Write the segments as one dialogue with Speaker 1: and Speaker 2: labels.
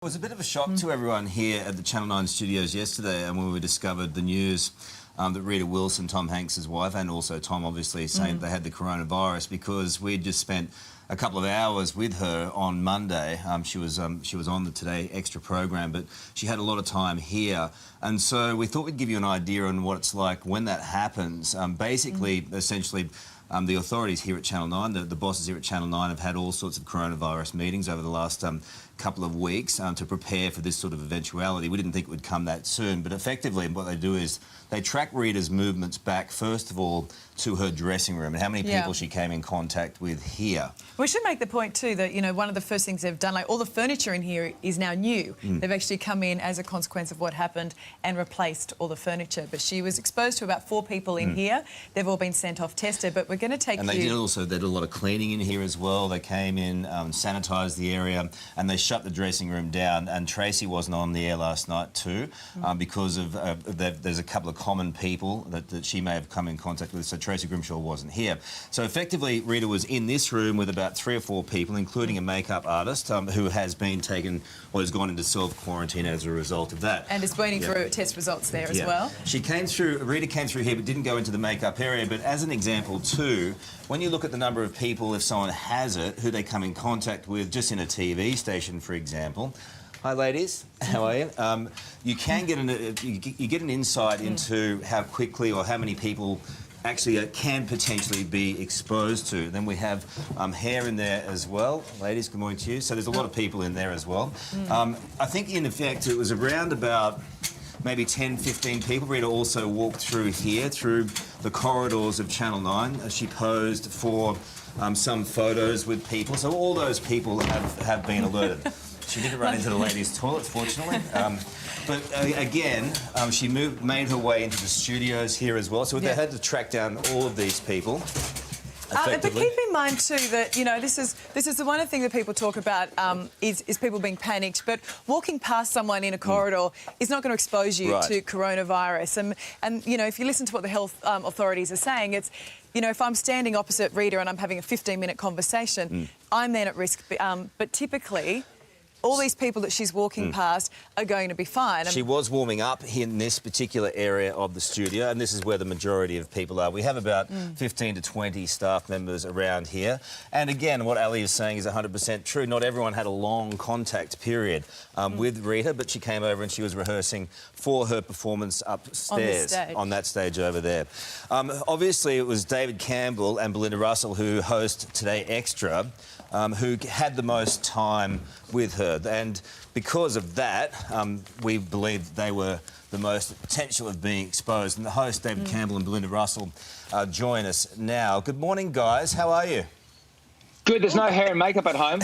Speaker 1: It was a bit of a shock to everyone here at the Channel 9 studios yesterday, and when we discovered the news that Rita Wilson, Tom Hanks' wife, and also Tom, obviously, saying they had the coronavirus, because we'd just spent a couple of hours with her on Monday. She was on the Today Extra program, but she had a lot of time here, and so we thought we'd give you an idea on what it's like when that happens. Essentially, the authorities here at Channel 9, the bosses here at Channel 9 have had all sorts of coronavirus meetings over the last couple of weeks to prepare for this sort of eventuality. We didn't think it would come that soon, but effectively what they do is they track Rita's movements back, first of all, to her dressing room and how many people she came in contact with here.
Speaker 2: We should make the point too that, you know, one of the first things they've done, like all the furniture in here is now new. They've actually come in as a consequence of what happened and replaced all the furniture. But she was exposed to about 4 people in here. They've all been sent off tested, but we're going to take
Speaker 1: And they did a lot of cleaning in here as well. They came in, sanitised the area, and they shut the dressing room down. And Tracy wasn't on the air last night too, because of there's a couple of common people that she may have come in contact with. So Tracy Grimshaw wasn't here. So effectively, Rita was in this room with about 3 or 4 people, including a makeup artist who has been taken or has gone into self-quarantine as a result of that.
Speaker 2: And is waiting for test results there as well.
Speaker 1: Rita came through here but didn't go into the makeup area. But as an example too, when you look at the number of people, if someone has it, who they come in contact with, just in a TV station, for example. Hi, ladies. How are you? You can get you get an insight into how quickly or how many people actually can potentially be exposed to. Then we have hair in there as well. Ladies, good morning to you. So there's a lot of people in there as well. I think, in effect, it was around about maybe 10, 15 people. Rita also walked through here, through the corridors of Channel 9. She posed for some photos with people. So all those people have been alerted. She didn't run into the ladies' toilets, fortunately. But again, she made her way into the studios here as well. So they had to track down all of these people.
Speaker 2: But keep in mind too that, you know, this is the one thing that people talk about is people being panicked. But walking past someone in a corridor is not going to expose you to coronavirus. And you know, if you listen to what the health authorities are saying, it's, you know, if I'm standing opposite Rita and I'm having a 15-minute conversation, I'm then at risk. But typically, all these people that she's walking past are going to be fine.
Speaker 1: She was warming up in this particular area of the studio, and this is where the majority of people are. We have about 15 to 20 staff members around here. And again, what Ali is saying is 100% true. Not everyone had a long contact period with Rita, but she came over and she was rehearsing for her performance upstairs on that stage over there. Obviously, it was David Campbell and Belinda Russell who host Today Extra, who had the most time with her. And because of that, we believe they were the most potential of being exposed. And the hosts, David Campbell and Belinda Russell, join us now. Good morning, guys. How are you?
Speaker 3: Good. There's no hair and makeup at home.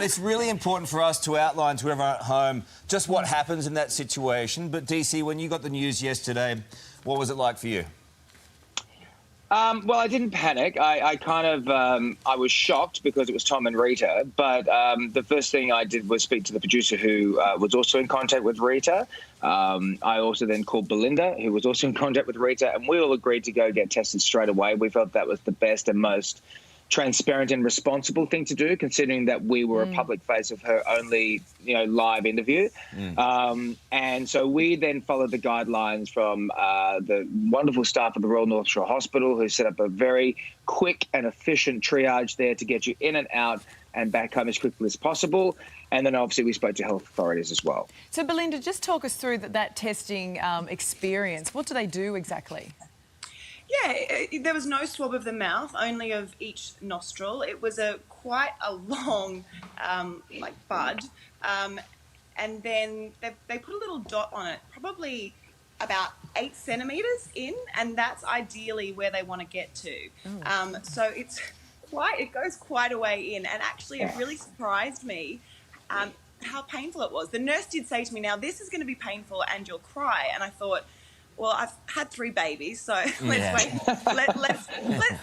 Speaker 1: It's really important for us to outline to everyone at home just what happens in that situation. But, DC, when you got the news yesterday, what was it like for you?
Speaker 3: Well, I didn't panic. I kind of, I was shocked because it was Tom and Rita. But the first thing I did was speak to the producer who was also in contact with Rita. I also then called Belinda, who was also in contact with Rita, and we all agreed to go get tested straight away. We felt that was the best and most transparent and responsible thing to do, considering that we were a public face of her only, you know, live interview. And so we then followed the guidelines from the wonderful staff of the Royal North Shore Hospital, who set up a very quick and efficient triage there to get you in and out and back home as quickly as possible. And then obviously we spoke to health authorities as well.
Speaker 2: So Belinda, just talk us through that testing experience. What do they do exactly?
Speaker 4: Yeah, there was no swab of the mouth, only of each nostril. It was quite a long, bud. And then they put a little dot on it, probably about 8 centimetres in, and that's ideally where they want to get to. So it goes quite a way in, and actually it really surprised me how painful it was. The nurse did say to me, "Now this is going to be painful and you'll cry," and I thought, well, I've had 3 babies, so let's wait.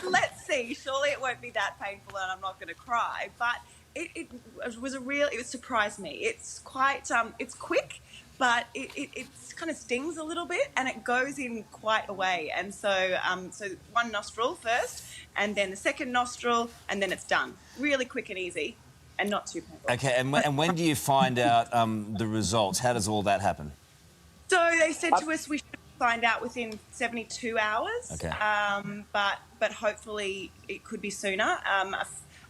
Speaker 4: Let's see. Surely it won't be that painful, and I'm not going to cry. But it surprised me. It's quite it's quick, but it kind of stings a little bit, and it goes in quite a way. And so so one nostril first, and then the second nostril, and then it's done. Really quick and easy. and not too painful.
Speaker 1: Okay, and when do you find out the results? How does all that happen?
Speaker 4: So they said to us we should find out within 72 hours.
Speaker 1: Okay.
Speaker 4: But hopefully it could be sooner.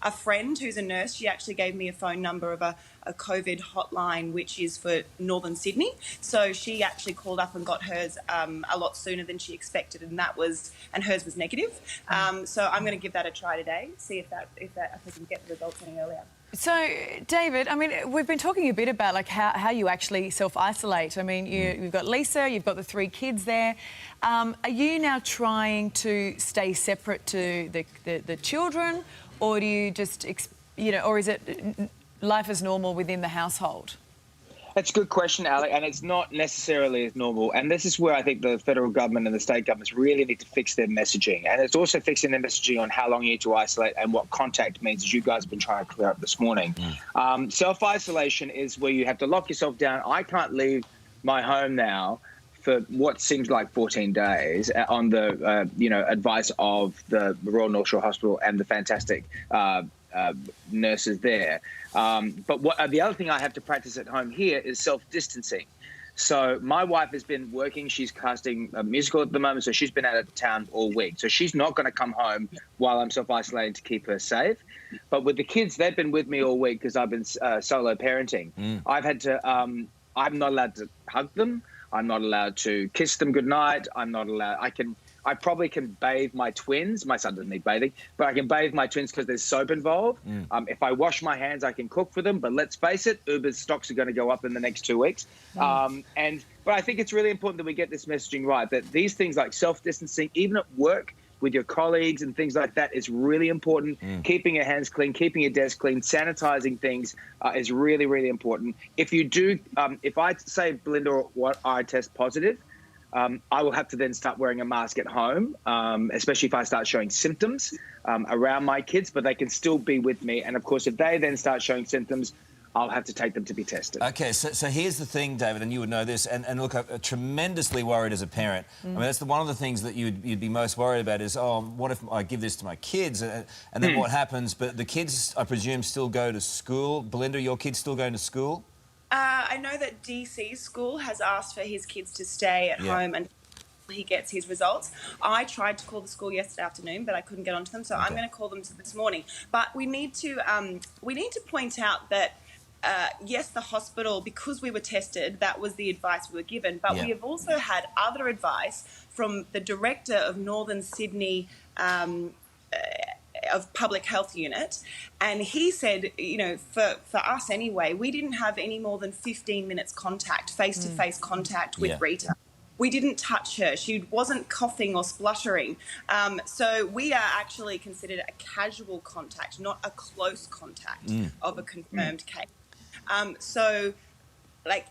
Speaker 4: A friend who's a nurse, she actually gave me a phone number of a COVID hotline, which is for Northern Sydney. So she actually called up and got hers a lot sooner than she expected, and hers was negative. So I'm going to give that a try today, see if I can get the results any earlier.
Speaker 2: So, David, I mean, we've been talking a bit about like how you actually self-isolate. I mean, you've got Lisa, you've got the 3 kids there. Are you now trying to stay separate to the children, or do you just, or is it life as normal within the household?
Speaker 3: That's a good question, Ali, and it's not necessarily as normal. And this is where I think the federal government and the state governments really need to fix their messaging. And it's also fixing their messaging on how long you need to isolate and what contact means, as you guys have been trying to clear up this morning. Self-isolation is where you have to lock yourself down. I can't leave my home now for what seems like 14 days on the, advice of the Royal North Shore Hospital and the fantastic nurses there. But the other thing I have to practice at home here is self-distancing. So my wife has been working. She's casting a musical at the moment, so she's been out of town all week. So she's not going to come home while I'm self-isolating to keep her safe. But with the kids, they've been with me all week because I've been solo parenting. I've had to, I'm not allowed to hug them. I'm not allowed to kiss them goodnight. I'm not allowed, I probably can bathe my twins. My son doesn't need bathing, but I can bathe my twins because there's soap involved. If I wash my hands, I can cook for them. But let's face it, Uber's stocks are going to go up in the next 2 weeks. But I think it's really important that we get this messaging right, that these things like self-distancing, even at work with your colleagues and things like that, is really important. Keeping your hands clean, keeping your desk clean, sanitizing things is really, really important. If you do, if I say, Belinda, or I test positive, I will have to then start wearing a mask at home, especially if I start showing symptoms around my kids, but they can still be with me. And, of course, if they then start showing symptoms, I'll have to take them to be tested.
Speaker 1: OK, so here's the thing, David, and you would know this, and look, I'm tremendously worried as a parent. I mean, that's one of the things that you'd be most worried about is, oh, what if I give this to my kids? And then what happens? But the kids, I presume, still go to school. Belinda, your kids still going to school?
Speaker 4: I know that DC's school has asked for his kids to stay at home until he gets his results. I tried to call the school yesterday afternoon, but I couldn't get onto them, so I'm going to call them this morning. But we need to point out that yes, the hospital, because we were tested, that was the advice we were given. But we have also had other advice from the director of Northern Sydney of Public Health Unit, and he said, for us anyway, we didn't have any more than 15 minutes contact, face-to-face contact with Rita. We didn't touch her. She wasn't coughing or spluttering. So we are actually considered a casual contact, not a close contact of a confirmed case. So,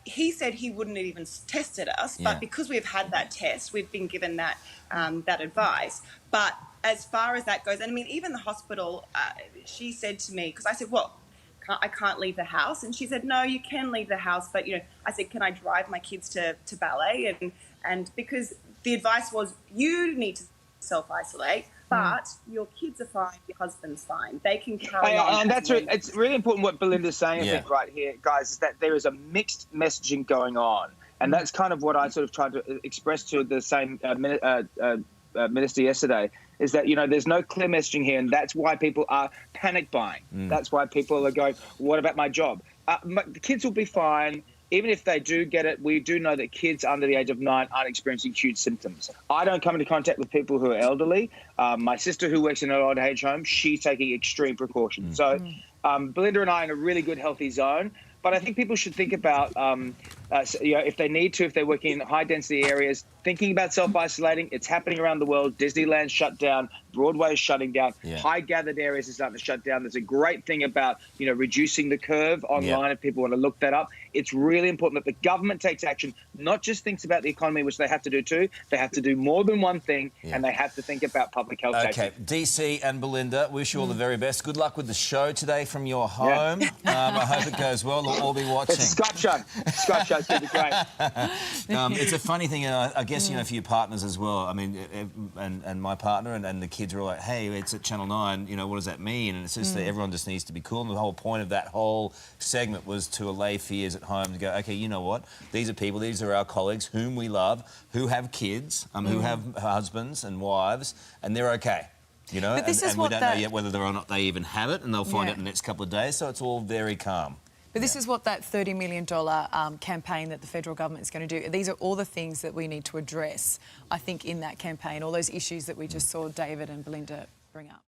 Speaker 4: he said he wouldn't have even tested us, but because we've had that test, we've been given that that advice. But as far as that goes, and I mean, even the hospital, she said to me, because I said, well, I can't leave the house. And she said, no, you can leave the house. But, I said, can I drive my kids to ballet? And because the advice was you need to self-isolate, but your kids are fine, your husband's fine. They can carry on.
Speaker 3: And it's really important what Belinda's saying, I think, right here, guys, is that there is a mixed messaging going on. And that's kind of what I sort of tried to express to the same minister yesterday, is that, there's no clear messaging here, and that's why people are panic buying. That's why people are going, what about my job? The kids will be fine. Even if they do get it, we do know that kids under the age of 9 aren't experiencing huge symptoms. I don't come into contact with people who are elderly. My sister, who works in an old age home, she's taking extreme precautions. So Belinda and I are in a really good, healthy zone. But I think people should think about, if they need to, if they're working in high-density areas, thinking about self-isolating. It's happening around the world. Disneyland's shut down. Broadway is shutting down. High-gathered areas are starting to shut down. There's a great thing about, reducing the curve online if people want to look that up. It's really important that the government takes action, not just thinks about the economy, which they have to do too. They have to do more than one thing, and they have to think about public health safety.
Speaker 1: OK, DC and Belinda, wish you all the very best. Good luck with the show today from your home. I hope it goes well. we'll all be watching.
Speaker 3: It's Scott Show. Scott Show's going to be great.
Speaker 1: It's a funny thing, I guess, you know, for your partners as well. I mean, and my partner and the kids are all like, hey, it's at Channel 9, you know, what does that mean? And it's just that everyone just needs to be cool. And the whole point of that whole segment was to allay fears at home, to go, OK, you know what? These are people, these are our colleagues whom we love, who have kids, who have husbands and wives, and they're OK. You know,
Speaker 2: but this is
Speaker 1: and we don't know yet whether or not they even have it, and they'll find out in the next couple of days, so it's all very calm.
Speaker 2: But this is what that $30 million campaign that the federal government is going to do. These are all the things that we need to address, I think, in that campaign, all those issues that we just saw David and Belinda bring up.